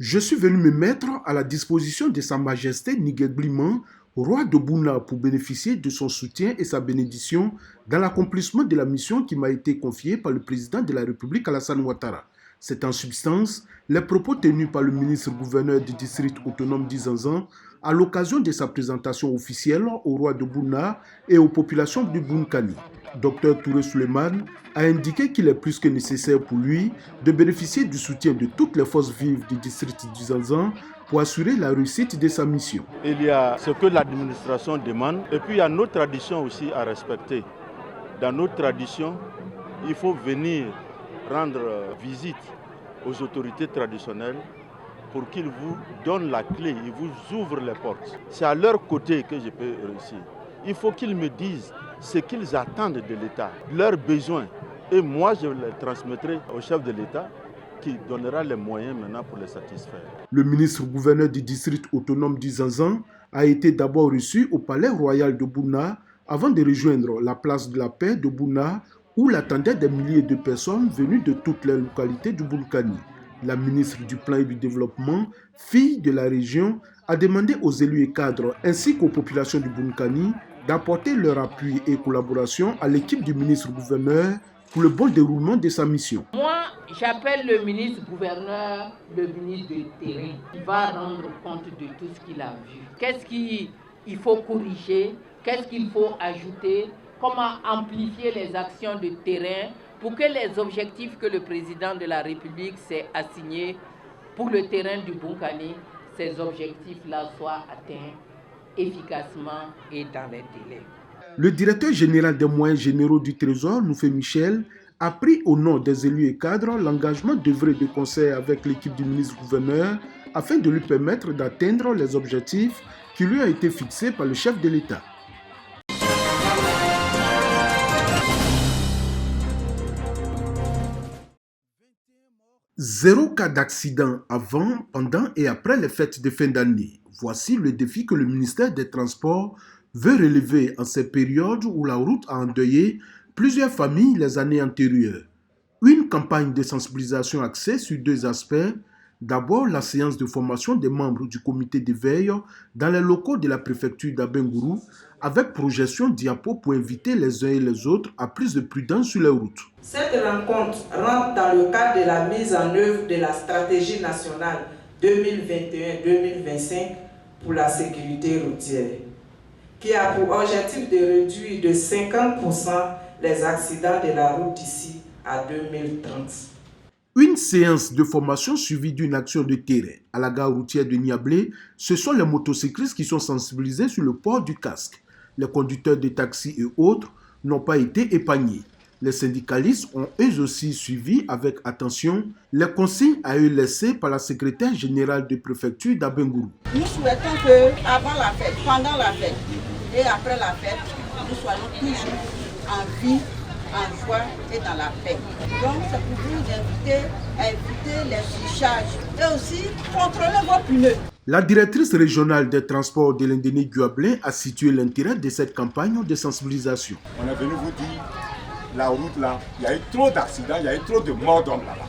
Je suis venu me mettre à la disposition de Sa Majesté Niguel Bliman, roi de Bouna, pour bénéficier de son soutien et sa bénédiction dans l'accomplissement de la mission qui m'a été confiée par le président de la République Alassane Ouattara. C'est en substance les propos tenus par le ministre-gouverneur du district autonome d'Izanzan à l'occasion de sa présentation officielle au roi de Bouna et aux populations du Bounkani. Dr Touré Souleymane a indiqué qu'il est plus que nécessaire pour lui de bénéficier du soutien de toutes les forces vives du district d'Izanzan pour assurer la réussite de sa mission. Il y a ce que l'administration demande et puis il y a nos traditions aussi à respecter. Dans nos traditions, il faut venir rendre visite aux autorités traditionnelles pour qu'ils vous donnent la clé, ils vous ouvrent les portes. C'est à leur côté que je peux réussir. Il faut qu'ils me disent ce qu'ils attendent de l'État, leurs besoins. Et moi, je les transmettrai au chef de l'État qui donnera les moyens maintenant pour les satisfaire. Le ministre-gouverneur du district autonome d'Izanzan a été d'abord reçu au palais royal de Bouna avant de rejoindre la place de la paix de Bouna où l'attendaient des milliers de personnes venues de toutes les localités du Bounkani. La ministre du Plan et du Développement, fille de la région, a demandé aux élus et cadres ainsi qu'aux populations du Bounkani d'apporter leur appui et collaboration à l'équipe du ministre-gouverneur pour le bon déroulement de sa mission. Moi, j'appelle le ministre-gouverneur le ministre de terrain. Il va rendre compte de tout ce qu'il a vu. Qu'est-ce qu'il faut corriger? Qu'est-ce qu'il faut ajouter? Comment amplifier les actions de terrain pour que les objectifs que le président de la République s'est assignés pour le terrain du Bounkani, ces objectifs-là soient atteints efficacement et dans les délais. Le directeur général des moyens généraux du Trésor, Noufé Michel, a pris au nom des élus et cadres l'engagement d'œuvrer de concert avec l'équipe du ministre-gouverneur afin de lui permettre d'atteindre les objectifs qui lui ont été fixés par le chef de l'État. Zéro cas d'accident avant, pendant et après les fêtes de fin d'année. Voici le défi que le ministère des Transports veut relever en ces périodes où la route a endeuillé plusieurs familles les années antérieures. Une campagne de sensibilisation axée sur deux aspects. D'abord, la séance de formation des membres du comité de veille dans les locaux de la préfecture d'Abengourou avec projection diapo pour inviter les uns et les autres à plus de prudence sur les routes. Cette rencontre rentre dans le cadre de la mise en œuvre de la stratégie nationale 2021-2025 pour la sécurité routière, qui a pour objectif de réduire de 50% les accidents de la route d'ici à 2030. Une séance de formation suivie d'une action de terrain. À la gare routière de Niablé, ce sont les motocyclistes qui sont sensibilisés sur le port du casque. Les conducteurs de taxis et autres n'ont pas été épargnés. Les syndicalistes ont eux aussi suivi avec attention les consignes à eux laissées par la secrétaire générale de préfecture d'Abengourou. Nous souhaitons qu'avant la fête, pendant la fête et après la fête, nous soyons toujours en vie, en joie et dans la paix. Donc c'est pour vous inviter à éviter les fichages et aussi contrôler vos pneus. La directrice régionale des transports de l'Indénie Guablin a situé l'intérêt de cette campagne de sensibilisation. On est venu vous dire, la route là, il y a eu trop d'accidents, il y a eu trop de morts d'hommes là-bas.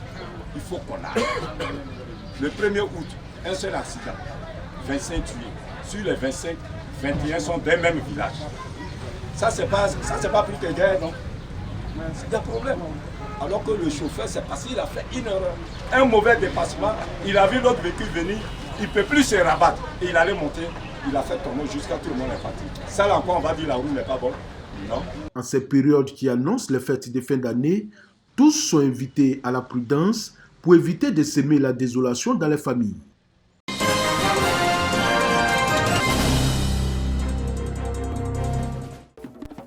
Il faut qu'on arrête. Le 1er août, un seul accident, 25 tués. Sur les 25, 21 sont des mêmes villages. Ça c'est pas plus que guerre, non? C'est des problèmes. Alors que le chauffeur, c'est parce qu'il a fait une erreur. Un mauvais dépassement, il a vu l'autre véhicule venir, il ne peut plus se rabattre. Et il allait monter, il a fait tomber jusqu'à tout le monde est parti. Ça là encore, on va dire la route n'est pas bonne. Non. En cette période qui annonce les fêtes de fin d'année, tous sont invités à la prudence pour éviter de semer la désolation dans les familles.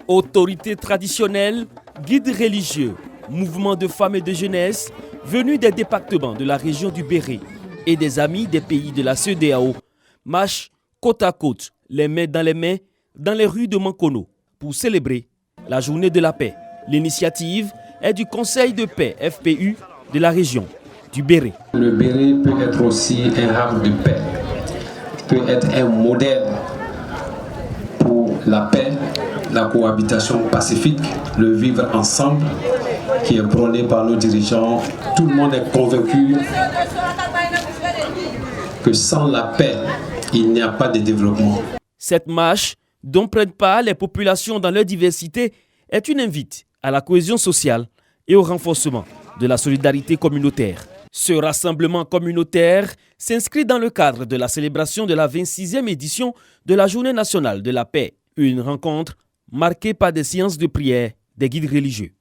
Autorités traditionnelles, guides religieux, mouvements de femmes et de jeunesse venus des départements de la région du Béret et des amis des pays de la CEDEAO marchent côte à côte, les mains dans les rues de Mankono pour célébrer la journée de la paix. L'initiative est du Conseil de paix FPU de la région du Béret. Le Béret peut être aussi un havre de paix, peut être un modèle pour la paix, la cohabitation pacifique, le vivre ensemble qui est prôné par nos dirigeants. Tout le monde est convaincu que sans la paix, il n'y a pas de développement. Cette marche, dont prennent part les populations dans leur diversité, est une invite à la cohésion sociale et au renforcement de la solidarité communautaire. Ce rassemblement communautaire s'inscrit dans le cadre de la célébration de la 26e édition de la Journée nationale de la paix, une rencontre marquée par des séances de prière des guides religieux.